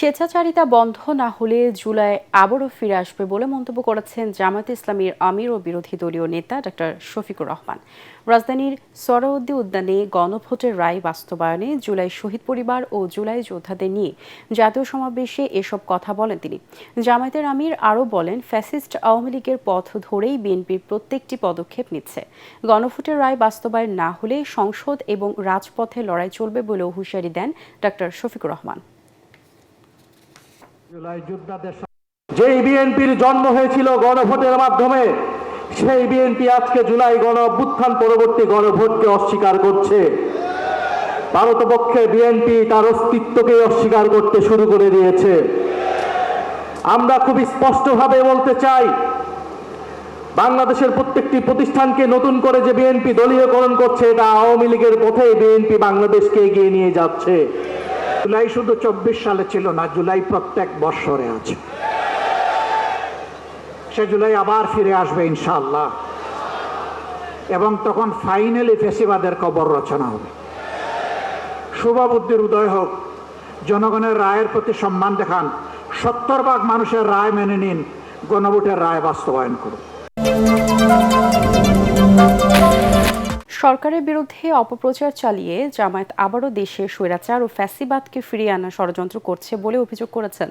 স্বেচ্ছাচারিতা বন্ধ না হলে জুলাই আবারও ফিরে আসবে বলে মন্তব্য করেছেন জামায়াতে ইসলামীর আমির ও বিরোধী দলীয় নেতা ডক্টর শফিকুর রহমান। রাজধানীর সোহরাওয়ার্দী উদ্যানে গণভোটের রায় বাস্তবায়নে জুলাই শহীদ পরিবার ও জুলাই যোদ্ধাদের নিয়ে জাতীয় সমাবেশে এসব কথা বলেন তিনি। জামায়াতের আমির আরও বলেন, ফ্যাসিস্ট আওয়ামী লীগের পথ ধরেই বিএনপির প্রত্যেকটি পদক্ষেপ নিচ্ছে। গণভোটের রায় বাস্তবায়ন না হলে সংসদ এবং রাজপথে লড়াই চলবে বলেও হুঁশিয়ারি দেন ডক্টর শফিকুর রহমান। যেই বিএনপির জন্ম হয়েছিল গণভোটের মাধ্যমে, সেই বিএনপি আজকে জুলাই গণ অভ্যুত্থান পরবর্তী গণভোটকে অস্বীকার করছে। ভারতপক্ষে বিএনপি তার অস্তিত্বকে অস্বীকার করতে শুরু করে দিয়েছে। আমরা খুব স্পষ্টভাবে বলতে চাই, বাংলাদেশের প্রত্যেকটি প্রতিষ্ঠানকে নতুন করে যে বিএনপি দলীয়করণ করছে, এটা আওয়ামী লীগের পথেই বিএনপি বাংলাদেশকে এগিয়ে নিয়ে যাচ্ছে। জুলাই শুধু 24 সালে ছিল না, জুলাই প্রত্যেক বৎসরে আছে। সে জুলাই আবার ফিরে আসবে ইনশাআল্লাহ, এবং তখন ফাইনালি ফেসিবাদের কবর রচনা হবে। শুভবুদ্ধির উদয় হোক, জনগণের রায়ের প্রতি সম্মান দেখান, 70% মানুষের রায় মেনে নিন, গণভোটের রায় বাস্তবায়ন করুন। সরকারের বিরুদ্ধে অপপ্রচার চালিয়ে জামায়াত আবারও দেশে স্বৈরাচার ও ফ্যাসিবাদকে ফিরিয়ে আনার ষড়যন্ত্র করছে বলে অভিযোগ করেছেন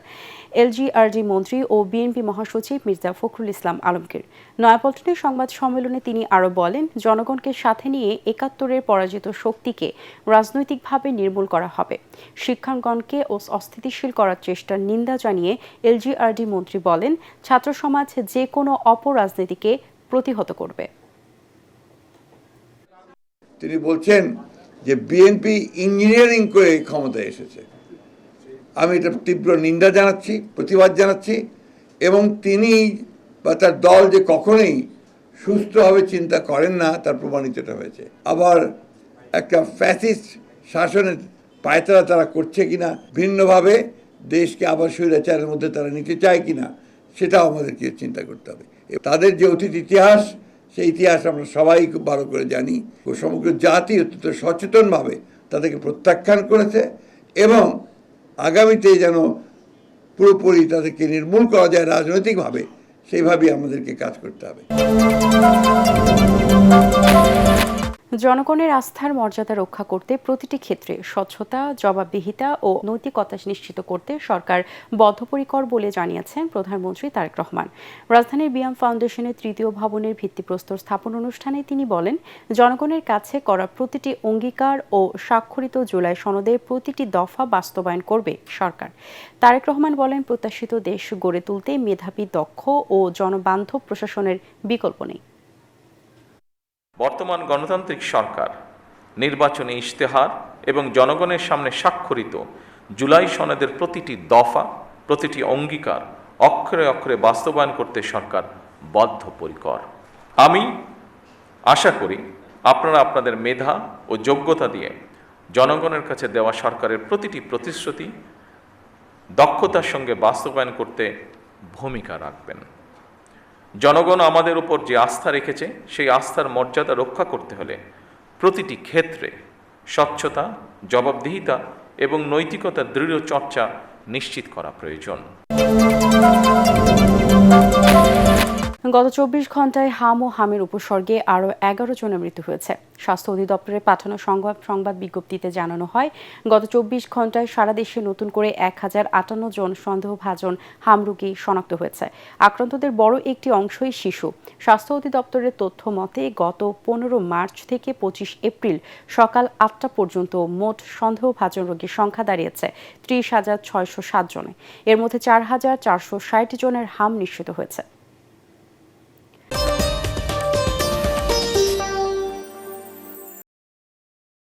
এলজিআরডি মন্ত্রী ও বিএনপি মহাসচিব মির্জা ফখরুল ইসলাম আলমগীর। নয়াপল্টনের সংবাদ সম্মেলনে তিনি আরও বলেন, জনগণকে সাথে নিয়ে ৭১-এর পরাজিত শক্তিকে রাজনৈতিকভাবে নির্মূল করা হবে। শিক্ষাঙ্গনকে অস্থিতিশীল করার চেষ্টার নিন্দা জানিয়ে এলজিআরডি মন্ত্রী বলেন, ছাত্র সমাজ যে কোনো অপরাজনীতিকে প্রতিহত করবে। তিনি বলছেন যে বিএনপি ইঞ্জিনিয়ারিং করে ক্ষমতায় এসেছে। আমি এটা তীব্র নিন্দা জানাচ্ছি, প্রতিবাদ জানাচ্ছি, এবং তিনি বা তার দল যে কখনোই সুস্থভাবে চিন্তা করেন না তার প্রমাণিত হয়েছে। আবার একটা ফ্যাসিস্ট শাসনের পায়তারা তারা করছে কিনা, ভিন্নভাবে দেশকে আবার স্বৈরাচারের মধ্যে তারা নিতে চায় কিনা, সেটাও আমাদেরকে চিন্তা করতে হবে। তাদের যে অতীত ইতিহাস, সেই ইতিহাস আমরা সবাই খুব ভালো করে জানি। ও সমগ্র জাতি অত্যন্ত সচেতনভাবে তাদেরকে প্রত্যাখ্যান করেছে, এবং আগামীতে যেন পুরোপুরি তাদেরকে নির্মূল করা যায় রাজনৈতিকভাবে, সেইভাবেই আমাদেরকে কাজ করতে হবে। জনগণের আস্থার মর্যাদা রক্ষা করতে প্রতিটি ক্ষেত্রে স্বচ্ছতা, জবাবদিহিতা ও নৈতিকতা নিশ্চিত করতে সরকার বদ্ধপরিকর বলে জানিয়েছেন প্রধানমন্ত্রী তারেক রহমান। রাজধানীর বিয়াম ফাউন্ডেশনের ৩য় ভবনের ভিত্তিপ্রস্তর স্থাপন অনুষ্ঠানে তিনি বলেন, জনগণের কাছে করা প্রতিটি অঙ্গীকার ও স্বাক্ষরিত জুলাই সনদের প্রতিটি দফা বাস্তবায়ন করবে সরকার। তারেক রহমান বলেন, প্রত্যাশিত দেশ গড়ে তুলতে মেধাবী, দক্ষ ও জনবান্ধব প্রশাসনের বিকল্প নেই। বর্তমান গণতান্ত্রিক সরকার নির্বাচনী ইশতেহার এবং জনগণের সামনে স্বাক্ষরিত জুলাই সনদের প্রতিটি দফা, প্রতিটি অঙ্গীকার অক্ষরে অক্ষরে বাস্তবায়ন করতে সরকার বদ্ধপরিকর। আমি আশা করি আপনারা আপনাদের মেধা ও যোগ্যতা দিয়ে জনগণের কাছে দেওয়া সরকারের প্রতিটি প্রতিশ্রুতি দক্ষতার সঙ্গে বাস্তবায়ন করতে ভূমিকা রাখবেন। জনগণ আমাদের উপর যে আস্থা রেখেছে, সেই আস্থার মর্যাদা রক্ষা করতে হলে প্রতিটি ক্ষেত্রে স্বচ্ছতা, জবাবদিহিতা এবং নৈতিকতার দৃঢ় চর্চা নিশ্চিত করা প্রয়োজন। গত ২৪ ঘন্টায় হাম ও হামের উপসর্গে আরও ১১ জনের মৃত্যু হয়েছে। স্বাস্থ্য অধিদপ্তরের পাঠানো সংবাদ বিজ্ঞপ্তিতে জানানো হয়, গত ২৪ ঘন্টায় সারা দেশে নতুন করে ১,০৫৮ জন সন্দেহভাজন হাম রোগী শনাক্ত হয়েছে। আক্রান্তদের বড় একটি অংশই শিশু। স্বাস্থ্য অধিদপ্তরের তথ্য মতে গত ১৫ মার্চ থেকে ২৫ এপ্রিল সকাল ৮টা পর্যন্ত মোট সন্দেহভাজন রোগীর সংখ্যা দাঁড়িয়েছে ৩০,৬০৭ জনে। এর মধ্যে ৪,৪৬০ জনের হাম নিশ্চিত হয়েছে।